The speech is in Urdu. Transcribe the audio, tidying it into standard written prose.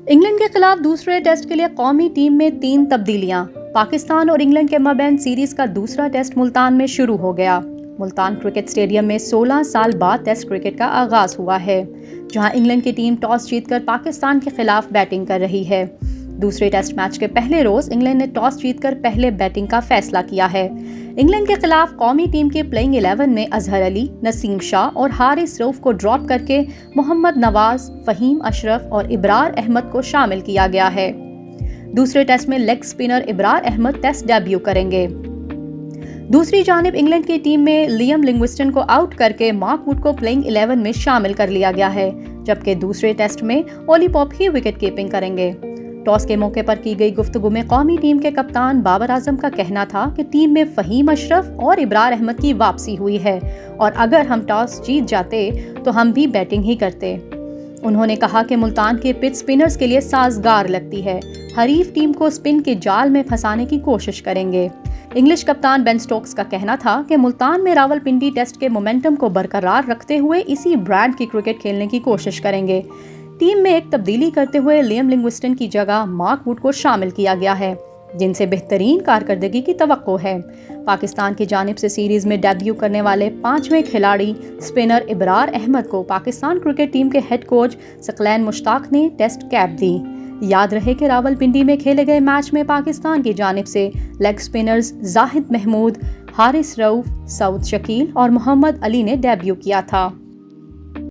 انگلینڈ کے خلاف دوسرے ٹیسٹ کے لیے قومی ٹیم میں 3 تبدیلیاں۔ پاکستان اور انگلینڈ کے مابین سیریز کا دوسرا ٹیسٹ ملتان میں شروع ہو گیا۔ ملتان کرکٹ اسٹیڈیم میں 16 سال بعد ٹیسٹ کرکٹ کا آغاز ہوا ہے، جہاں انگلینڈ کی ٹیم ٹاس جیت کر پاکستان کے خلاف بیٹنگ کر رہی ہے۔ دوسرے ٹیسٹ میچ کے پہلے روز انگلینڈ نے ٹاس جیت کر پہلے بیٹنگ کا فیصلہ کیا ہے۔ انگلینڈ کے خلاف قومی ٹیم کے پلئنگ 11 میں اظہر علی، نسیم شاہ اور حارث رؤف کو ڈراپ کر کے محمد نواز، فہیم اشرف اور ابرار احمد کو شامل کیا گیا ہے۔ دوسرے ٹیسٹ میں لیگ اسپنر ابرار احمد ٹیسٹ ڈیبیو کریں گے۔ دوسری جانب انگلینڈ کی ٹیم میں لیام لنگوسٹن کو آؤٹ کر کے مارک ووڈ کو پلئنگ 11 میں شامل کر لیا گیا ہے، جبکہ دوسرے ٹیسٹ میں اولی پاپ ہی وکٹ کیپنگ کریں گے۔ ٹاس کے موقع پر کی گئی گفتگو میں قومی ٹیم کے کپتان بابر اعظم کا کہنا تھا کہ ٹیم میں فہیم اشرف اور ابرار احمد کی واپسی ہوئی ہے اور اگر ہم ٹاس جیت جاتے تو ہم بھی بیٹنگ ہی کرتے۔ انہوں نے کہا کہ ملتان کے پچ سپنرز کے لیے سازگار لگتی ہے، حریف ٹیم کو سپن کے جال میں پھنسانے کی کوشش کریں گے۔ انگلش کپتان بین سٹوکس کا کہنا تھا کہ ملتان میں راولپنڈی ٹیسٹ کے مومنٹم کو برقرار رکھتے ہوئے اسی برانڈ کی کرکٹ کھیلنے کی کوشش کریں گے۔ ٹیم میں ایک تبدیلی کرتے ہوئے لیام لنگوسٹن کی جگہ مارک ووڈ کو شامل کیا گیا ہے، جن سے بہترین کارکردگی کی توقع ہے۔ پاکستان کی جانب سے سیریز میں ڈیبیو کرنے والے 5ویں کھلاڑی اسپنر ابرار احمد کو پاکستان کرکٹ ٹیم کے ہیڈ کوچ ثقلین مشتاق نے ٹیسٹ کیپ دی۔ یاد رہے کہ راولپنڈی میں کھیلے گئے میچ میں پاکستان کی جانب سے لیگ اسپنرز زاہد محمود، حارث رؤف، سعود شکیل اور محمد علی نے ڈیبیو کیا تھا۔